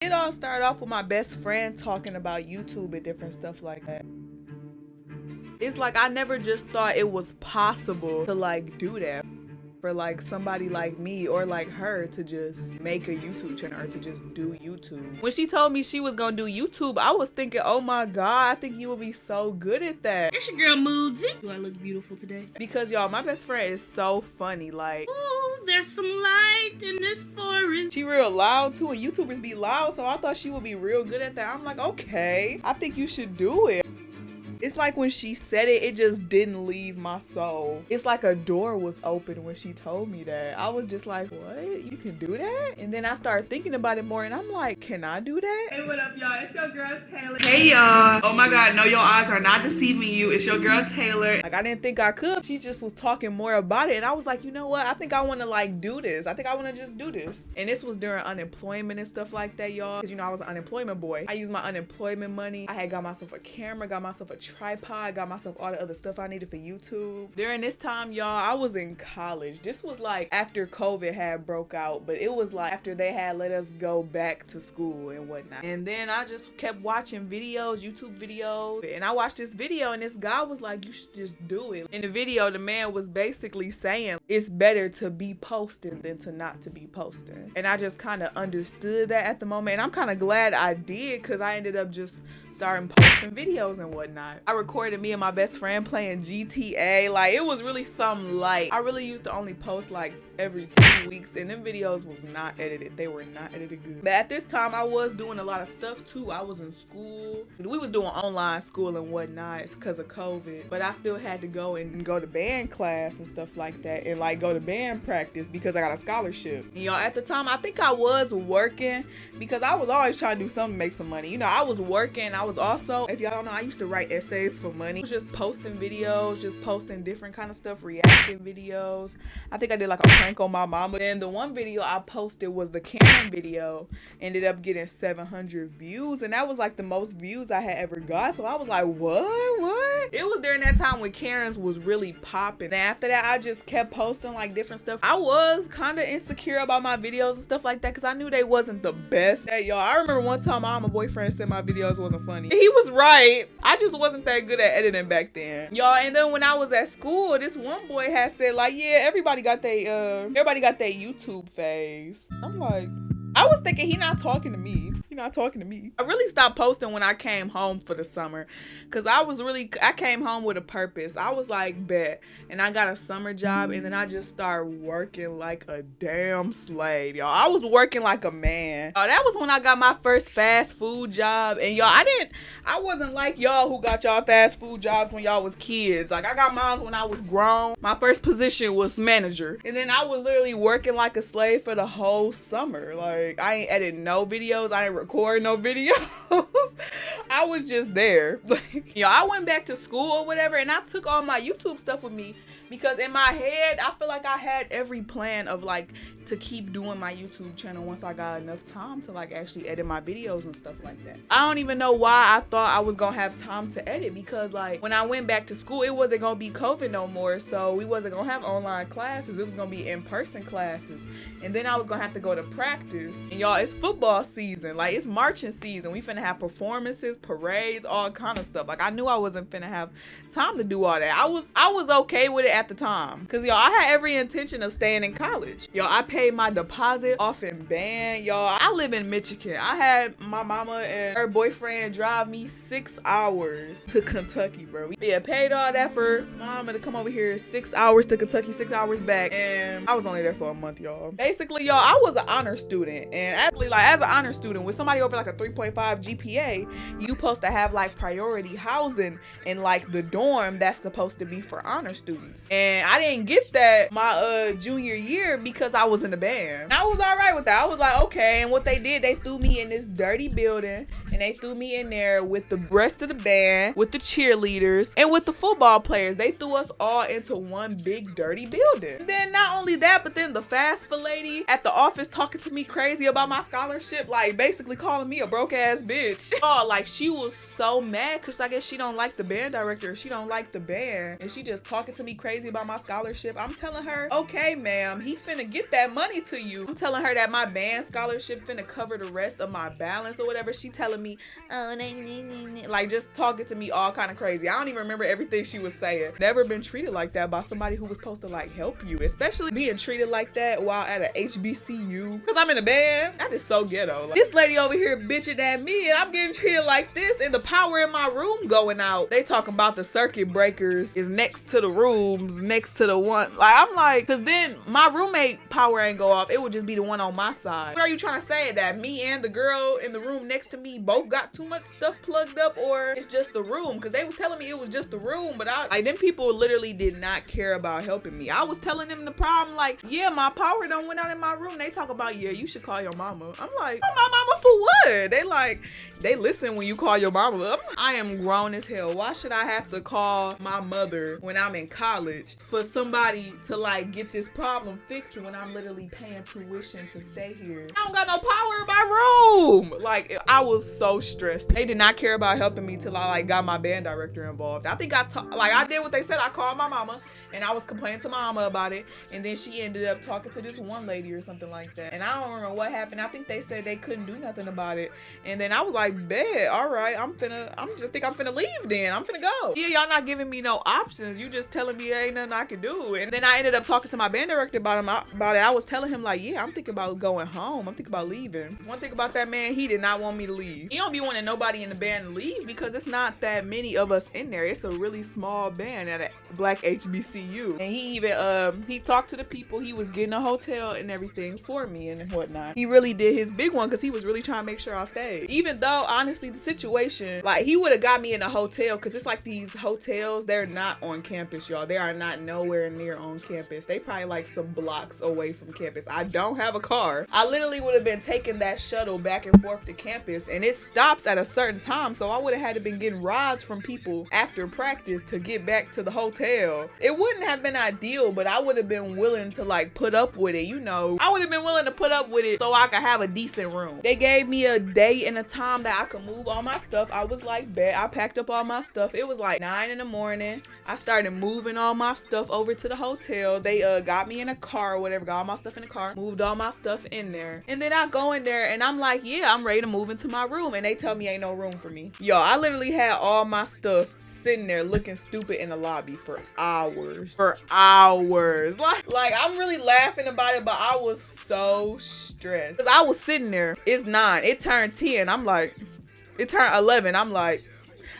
It all started off with my best friend talking about YouTube and different stuff like that. It's like I never just thought it was possible to like do that for like somebody like me or like her to just make a YouTube channel or to just do YouTube. When she told me she was gonna do YouTube, I was thinking, oh my god, I think you would be so good at that. It's your girl Moodsy. Do I look beautiful today? Because y'all, my best friend is so funny. Like, ooh, there's some light in this forest. She real loud too, and YouTubers be loud, so I thought she would be real good at that. I'm like, okay, I think you should do it. It's like when she said it, it just didn't leave my soul. It's like a door was open when she told me that. I was just like, what? You can do that? And then I started thinking about it more and I'm like, can I do that? Hey, what up, y'all? It's your girl, Taylor. Hey, y'all. Oh my God, no, your eyes are not deceiving you. It's your girl, Taylor. Like, I didn't think I could. She just was talking more about it. And I was like, you know what? I think I want to like do this. I think I want to just do this. And this was during unemployment and stuff like that, y'all. Because, you know, I was an unemployment boy. I used my unemployment money. I had got myself a camera, got myself a tripod, got myself all the other stuff I needed for YouTube. During this time, y'all, I was in college. This was like after COVID had broke out, but it was like after they had let us go back to school and whatnot. And then I just kept watching videos, YouTube videos, and I watched this video and this guy was like, you should just do it. In the video, the man was basically saying it's better to be posting than to not to be posting. And I just kind of understood that at the moment, and I'm kind of glad I did, because I ended up just starting posting videos and whatnot. I recorded me and my best friend playing GTA. Like, it was really something light. I really used to only post like every 2 weeks, and them videos was not edited. They were not edited good. But at this time, I was doing a lot of stuff too. I was in school. We was doing online school and whatnot because of COVID, but I still had to go to band class and stuff like that, and like go to band practice because I got a scholarship. And y'all, at the time, I think I was working because I was always trying to do something to make some money. You know, I was working. I was also, if y'all don't know, I used to write essays for money. I was just posting videos, just posting different kind of stuff, reacting videos. I think I did like a prank on my mama. And the one video I posted was the Karen video. Ended up getting 700 views, and that was like the most views I had ever got. So I was like, what? It was during that time when Karen's was really popping. And after that, I just kept posting like different stuff. I was kind of insecure about my videos and stuff like that because I knew they wasn't the best. Hey, y'all, I remember one time my boyfriend said my videos wasn't funny. He was right. I just wasn't that good at editing back then, y'all. And then when I was at school, this one boy had said like, yeah, everybody got their YouTube phase. I'm like, I was thinking he not talking to me. I really stopped posting when I came home for the summer, because I came home with a purpose. I was like, bet. And I got a summer job, and then I just started working like a damn slave, y'all. I was working like a man. That was when I got my first fast food job. And y'all, I wasn't like y'all who got y'all fast food jobs when y'all was kids. Like, I got mine when I was grown. My first position was manager. And then I was literally working like a slave for the whole summer. Like, I ain't edit no videos. I ain't record no videos. I was just there. Like, yo, I went back to school or whatever, and I took all my YouTube stuff with me because in my head, I feel like I had every plan of like to keep doing my YouTube channel once I got enough time to like actually edit my videos and stuff like that. I don't even know why I thought I was gonna have time to edit, because like when I went back to school, it wasn't gonna be COVID no more, so we wasn't gonna have online classes. It was gonna be in-person classes, and then I was gonna have to go to practice. And y'all, it's football season, like it's marching season. We finna have performances, parades, all kind of stuff. Like, I knew I wasn't finna have time to do all that. I was okay with it at the time, because y'all, I had every intention of staying in college. Y'all, I paid my deposit off in band. Y'all, I live in Michigan. I had my mama and her boyfriend drive me 6 hours to Kentucky, bro. Yeah, paid all that for mama to come over here 6 hours to Kentucky, 6 hours back, and I was only there for a month, y'all. Basically, y'all, I was an honor student, and actually, like, as an honor student with somebody over like a 3.5 GPA, you supposed to have like priority housing in like the dorm that's supposed to be for honor students. And I didn't get that my junior year because I was in the band. And I was all right with that. I was like, okay. And what they did, they threw me in this dirty building, and they threw me in there with the rest of the band, with the cheerleaders, and with the football players. They threw us all into one big dirty building. And then not only that, but then the fast food lady at the office talking to me crazy about my scholarship, like basically calling me a broke ass bitch. Oh, like she was so mad because I guess she don't like the band director. She don't like the band, and she just talking to me crazy about my scholarship. I'm telling her, okay, ma'am, he finna get that money money to you. I'm telling her that my band scholarship finna cover the rest of my balance or whatever. She telling me, oh, like just talking to me all kind of crazy. I don't even remember everything she was saying. Never been treated like that by somebody who was supposed to like help you, especially being treated like that while at a HBCU. Cause I'm in a band. That is so ghetto. Like, this lady over here bitching at me and I'm getting treated like this and the power in my room going out. They talking about the circuit breakers is next to the rooms, next to the one. Like, I'm like, cause then my roommate power ain't go off. It would just be the one on my side. What are you trying to say? That me and the girl in the room next to me both got too much stuff plugged up, or it's just the room? Cause they was telling me it was just the room, but them people literally did not care about helping me. I was telling them the problem, like, yeah, my power done went out in my room. They talk about, yeah, you should call your mama. I'm like, call my mama for what? They like, they listen when you call your mama up. I am grown as hell. Why should I have to call my mother when I'm in college for somebody to like get this problem fixed when I'm literally paying tuition to stay here? I don't got no power in my room. Like, I was so stressed. They did not care about helping me till I like got my band director involved. I think I did what they said. I called my mama and I was complaining to my mama about it, and then she ended up talking to this one lady or something like that, and I don't remember what happened. I think they said they couldn't do nothing about it, and then I was like, bet, all right, I'm finna leave then. I'm finna go. Yeah, y'all not giving me no options. You just telling me ain't nothing I can do. And then I ended up talking to my band director about it. I was telling him like, yeah, I'm thinking about going home. I'm thinking about leaving. One thing about that man, he did not want me to leave. He don't be wanting nobody in the band to leave because it's not that many of us in there. It's a really small band at a black HBCU. And he even he talked to the people. He was getting a hotel and everything for me and whatnot. He really did his big one because he was really trying to make sure I stayed. Even though honestly the situation, like, he would have got me in a hotel, because it's like these hotels, they're not on campus, y'all. They are not nowhere near on campus. They probably like some blocks away from campus. I don't have a car. I literally would have been taking that shuttle back and forth to campus, and it stops at a certain time, so I would have had to been getting rides from people after practice to get back to the hotel. It wouldn't have been ideal, but I would have been willing to like put up with it, you know. I would have been willing to put up with it so I could have a decent room. They gave me a day and a time that I could move all my stuff. I was like, bet. I packed up all my stuff. It was like 9 in the morning. I started moving all my stuff over to the hotel. They got me in a car or whatever, got all my stuff in the car, moved all my stuff in there. And then I go in there and I'm like, yeah, I'm ready to move into my room. And they tell me ain't no room for me. Yo, I literally had all my stuff sitting there looking stupid in the lobby for hours. Like I'm really laughing about it, but I was so stressed. Because I was sitting there. It's 9. It turned 10. I'm like, it turned 11. I'm like,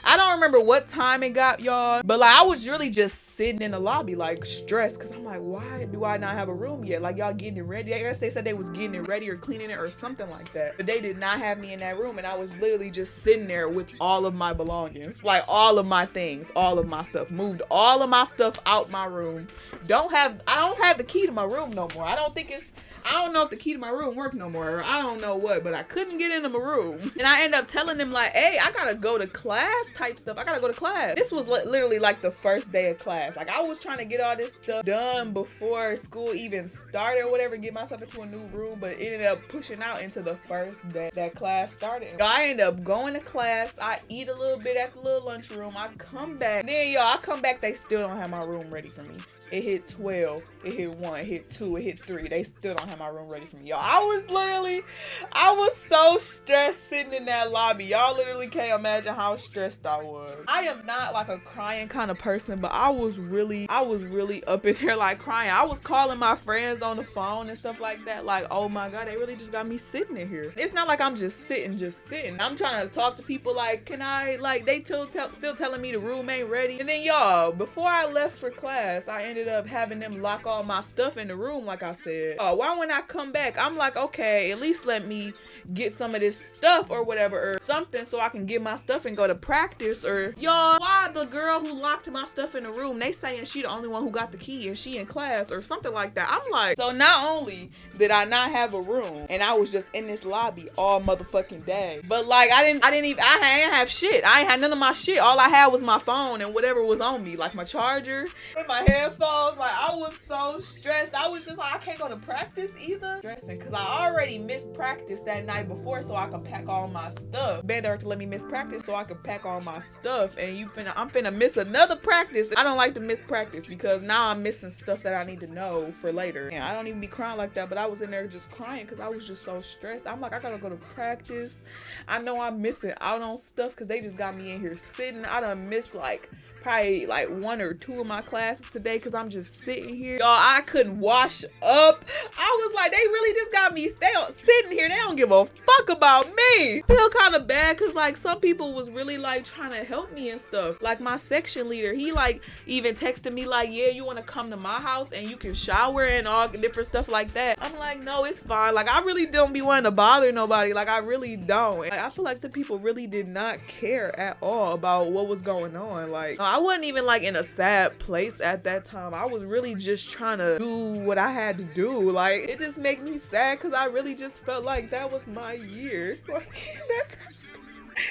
I don't remember what time it got, y'all, but like I was really just sitting in the lobby like stressed, because I'm like, why do I not have a room yet? Like, y'all getting it ready. I guess they said they was getting it ready or cleaning it or something like that, but they did not have me in that room, and I was literally just sitting there with all of my belongings, like all of my things, all of my stuff. Moved all of my stuff out my room. I don't have the key to my room no more. I don't know if the key to my room worked no more, or I don't know what, but I couldn't get into my room. And I end up telling them like, hey, I gotta go to class type stuff. I gotta go to class. This was literally like the first day of class. Like, I was trying to get all this stuff done before school even started or whatever, get myself into a new room, but it ended up pushing out into the first day that class started. I ended up going to class. I eat a little bit at the little lunchroom. I come back. Then, I come back, they still don't have my room ready for me. It hit 12, it hit 1, it hit 2, it hit 3. They still don't have my room ready for me, y'all. I was so stressed sitting in that lobby. Y'all literally can't imagine how stressed I was. I am not like a crying kind of person, but I was really up in there like crying. I was calling my friends on the phone and stuff like that. Like, oh my God, they really just got me sitting in here. It's not like I'm just sitting. I'm trying to talk to people like, can I, like, they still telling me the room ain't ready. And then, y'all, before I left for class, I ended up having them lock all my stuff in the room, like I said. Why when I come back, I'm like, okay, at least let me get some of this stuff or whatever, or something, so I can get my stuff and go to practice. Or, y'all, why the girl who locked my stuff in the room, they saying she the only one who got the key and she in class or something like that. I'm like, so not only did I not have a room, and I was just in this lobby all motherfucking day, but like I didn't have shit. I ain't had none of my shit. All I had was my phone and whatever was on me, like my charger and my headphones. I was like, I was so stressed. I was just like, I can't go to practice either. Stressing, because I already missed practice that night before so I could pack all my stuff. Band director let me miss practice so I could pack all my stuff. And I'm finna miss another practice. I don't like to miss practice because now I'm missing stuff that I need to know for later. And I don't even be crying like that, but I was in there just crying because I was just so stressed. I'm like, I gotta go to practice. I know I'm missing out on stuff because they just got me in here sitting. I done missed like probably like 1 or 2 of my classes today because I'm just sitting here. Y'all, I couldn't wash up. I was like, they really just got me sitting here. They don't give a fuck about me. I feel kind of bad because like some people was really like trying to help me and stuff. Like my section leader, he like even texted me like, yeah, you want to come to my house and you can shower and all different stuff like that. I'm like, no, it's fine. Like I really don't be wanting to bother nobody. Like I really don't. Like, I feel like the people really did not care at all about what was going on. Like I wasn't even like in a sad place at that time. I was really just trying to do what I had to do. Like it just made me sad because I really just felt like that was my year. Like that's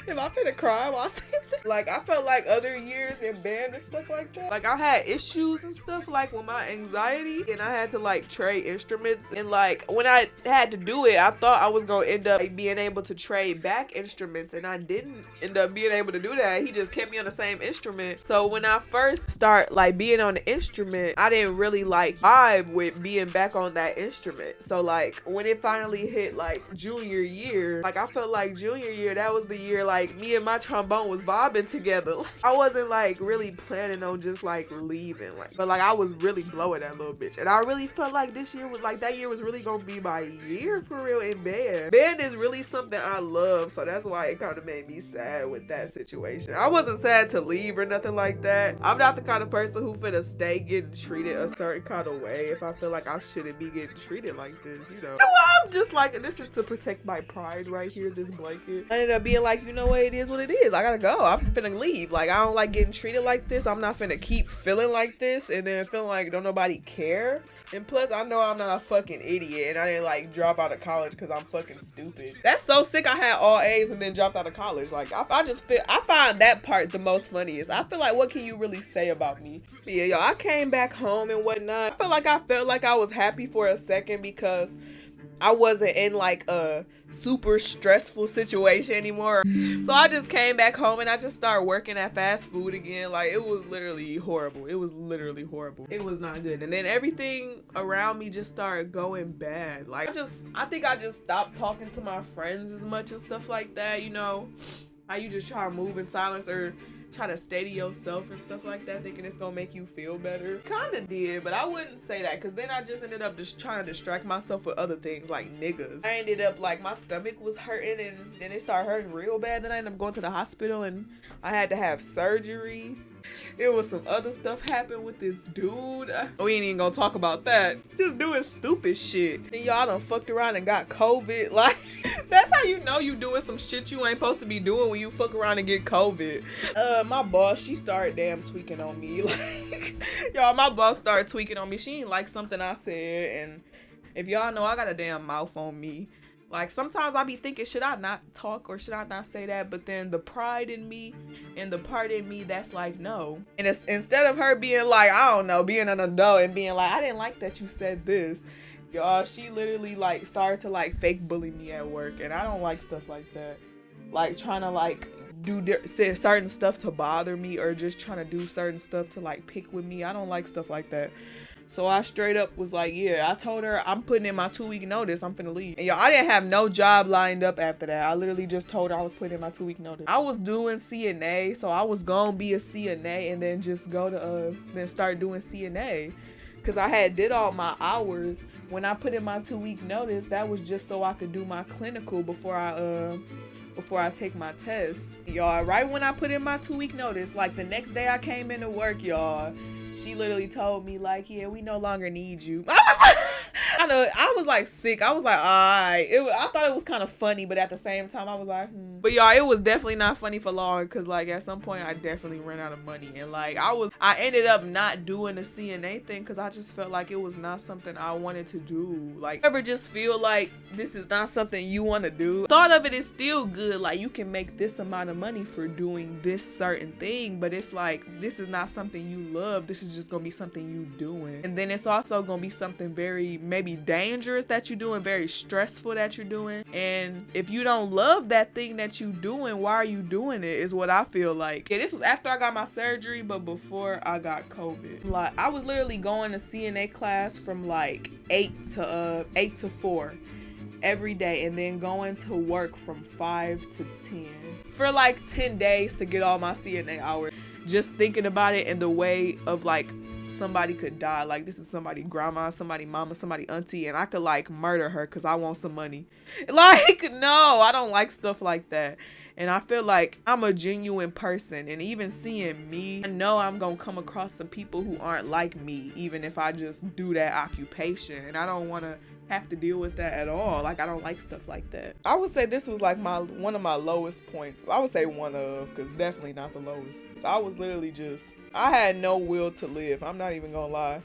am I finna cry while I say that? Like I felt like other years in band and stuff like that. Like I had issues and stuff like with my anxiety and I had to like trade instruments, and like when I had to do it, I thought I was gonna end up like, being able to trade back instruments, and I didn't end up being able to do that. He just kept me on the same instrument. So when I first start like being on the instrument, I didn't really like vibe with being back on that instrument. So like when it finally hit like junior year, like I felt like junior year, that was the year like me and my trombone was vibing together. I wasn't like really planning on just like leaving, like, but like I was really blowing that little bitch, and I really felt like this year was like that year was really gonna be my year for real in band. Band is really something I love, so that's why it kind of made me sad with that situation. I wasn't sad to leave or nothing like that. I'm not the kind of person who finna stay getting treated a certain kind of way if I feel like I shouldn't be getting treated like this, you know. I'm just like, this is to protect my pride right here, this blanket. I ended up being like, you know what, it is what it is. I gotta go. I'm finna leave. Like, I don't like getting treated like this. I'm not finna keep feeling like this and then feeling like don't nobody care. And plus, I know I'm not a fucking idiot and I didn't like drop out of college because I'm fucking stupid. That's so sick. I had all A's and then dropped out of college. Like, I find that part the most funniest. I feel like, what can you really say about me? But yeah, y'all, I came back home and whatnot. I felt like I was happy for a second because I wasn't in like a super stressful situation anymore. So I just came back home and I just started working at fast food again. Like it was literally horrible. It was not good. And then everything around me just started going bad. Like I think I just stopped talking to my friends as much and stuff like that. You know, how you just try to move in silence or try to stay to yourself and stuff like that, thinking it's gonna make you feel better. Kinda did, but I wouldn't say that, because then I just ended up just trying to distract myself with other things like niggas. I ended up like my stomach was hurting and then it started hurting real bad. Then I ended up going to the hospital and I had to have surgery. It was some other stuff happened with this dude. We ain't even gonna talk about that. Just doing stupid shit. And y'all done fucked around and got COVID. Like, that's how you know you doing some shit you ain't supposed to be doing when you fuck around and get COVID. My boss, she started damn tweaking on me. Like, y'all, my boss started tweaking on me. She ain't like something I said. And if y'all know, I got a damn mouth on me. Like, sometimes I be thinking, should I not talk or should I not say that? But then the pride in me and the part in me that's like, no. And it's, instead of her being like, I don't know, being an adult and being like, I didn't like that you said this. Y'all, she literally, like, started to, like, fake bully me at work. And I don't like stuff like that. Like, trying to, like, say certain stuff to bother me or just trying to do certain stuff to, like, pick with me. I don't like stuff like that. So I straight up was like, yeah, I told her I'm putting in my 2-week notice. I'm finna leave. And y'all, I didn't have no job lined up after that. I literally just told her I was putting in my 2-week notice. I was doing CNA, so I was gonna be a CNA and then just go to, then start doing CNA. Cause I had did all my hours. When I put in my 2-week notice, that was just so I could do my clinical before I take my test. Y'all, right when I put in my 2-week notice, like the next day I came into work, y'all, she literally told me like, yeah, we no longer need you. I was like sick. I was like, alright. I thought it was kind of funny, but at the same time, I was like, But y'all, it was definitely not funny for long because like at some point I definitely ran out of money. And like I ended up not doing the CNA thing because I just felt like it was not something I wanted to do. Like, ever just feel like this is not something you want to do? Thought of it is still good. Like, you can make this amount of money for doing this certain thing, but it's like, this is not something you love. This is just gonna be something you doing. And then it's also gonna be something very maybe dangerous that you're doing, very stressful that you're doing. And if you don't love that thing that you doing, why are you doing it is what I feel like. Yeah, this was after I got my surgery, but before I got COVID. Like, I was literally going to CNA class from like 8 to 4 every day, and then going to work from 5 to 10 for like 10 days to get all my CNA hours. Just thinking about it in the way of like somebody could die. Like, this is somebody grandma, somebody mama, somebody auntie, and I could like murder her because I want some money. Like, no, I don't like stuff like that. And I feel like I'm a genuine person, and even seeing me, I know I'm gonna come across some people who aren't like me, even if I just do that occupation. And I don't want to have to deal with that at all. Like, I don't like stuff like that. I would say this was like one of my lowest points. I would say one of, because definitely not the lowest. So I was literally I had no will to live. I'm not even gonna lie.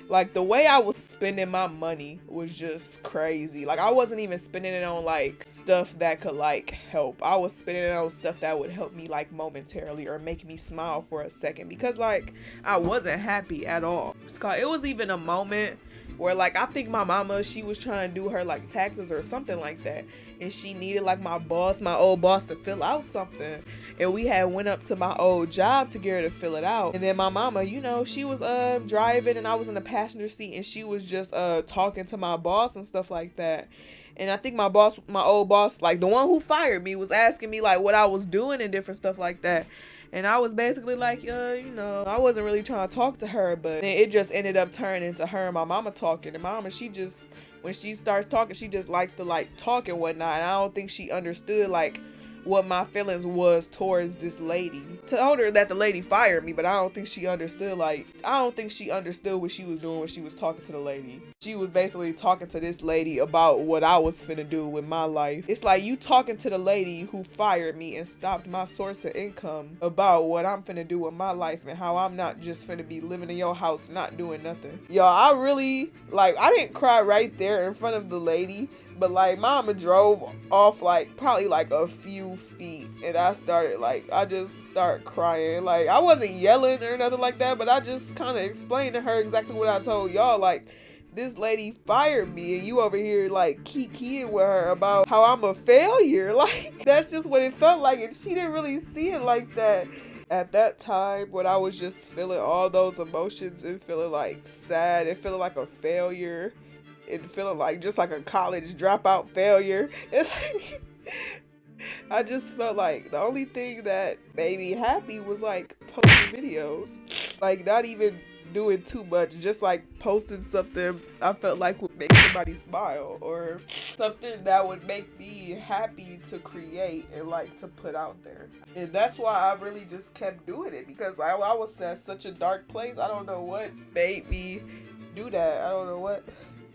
Like, the way I was spending my money was just crazy. Like, I wasn't even spending it on like stuff that could like help. I was spending it on stuff that would help me like momentarily or make me smile for a second, because like I wasn't happy at all. It was even a moment where like I think my mama, she was trying to do her like taxes or something like that, and she needed like my old boss to fill out something, and we had went up to my old job to get her to fill it out. And then my mama, you know, she was driving and I was in the passenger seat, and she was just talking to my boss and stuff like that. And I think my old boss, like the one who fired me, was asking me like what I was doing and different stuff like that. And I was basically like, you know, I wasn't really trying to talk to her, but then it just ended up turning into her and my mama talking. And my mama, she just, when she starts talking, she just likes to like talk and whatnot. And I don't think she understood like what my feelings was towards this lady. Told her that the lady fired me, but I don't think she understood what she was doing when she was talking to the lady. She was basically talking to this lady about what I was finna do with my life. It's like you talking to the lady who fired me and stopped my source of income about what I'm finna do with my life, and how I'm not just finna be living in your house not doing nothing. Y'all, I really, like, I didn't cry right there in front of the lady, but like mama drove off like probably like a few feet, and I just started crying. Like, I wasn't yelling or nothing like that, but I just kind of explained to her exactly what I told y'all. Like, this lady fired me, and you over here like kikiing with her about how I'm a failure. Like, that's just what it felt like, and she didn't really see it like that. At that time, when I was just feeling all those emotions and feeling like sad and feeling like a failure, and feeling like just like a college dropout failure. It's like, I just felt like the only thing that made me happy was like posting videos. Like, not even doing too much, just like posting something I felt like would make somebody smile, or something that would make me happy to create and like to put out there. And that's why I really just kept doing it, because I was at such a dark place. I don't know what made me do that. I don't know what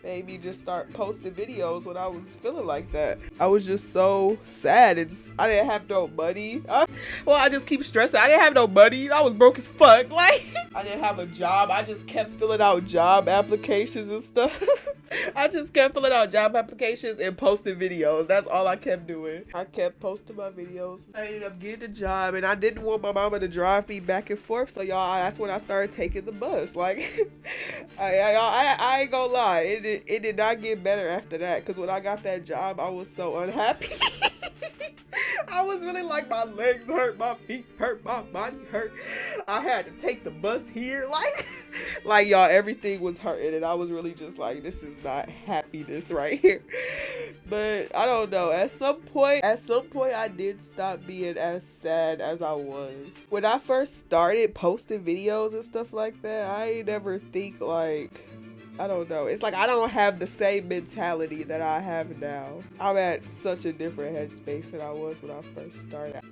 made me just start posting videos when I was feeling like that. I was just so sad, and I didn't have no money. I just keep stressing. I didn't have no money. I was broke as fuck. Like, I didn't have a job. I just kept filling out job applications and stuff. I just kept filling out job applications and posting videos. That's all I kept doing. I kept posting my videos. I ended up getting a job, and I didn't want my mama to drive me back and forth. So y'all, that's when I started taking the bus. Like, I ain't gonna lie. It did not get better after that, because when I got that job, I was so unhappy. I was really like, my legs hurt, my feet hurt, my body hurt. I had to take the bus here. Like y'all, everything was hurting, and I was really just like, this is not happiness right here. But I don't know, at some point I did stop being as sad as I was. When I first started posting videos and stuff like that, I ain't never think like, I don't know. It's like I don't have the same mentality that I have now. I'm at such a different headspace than I was when I first started.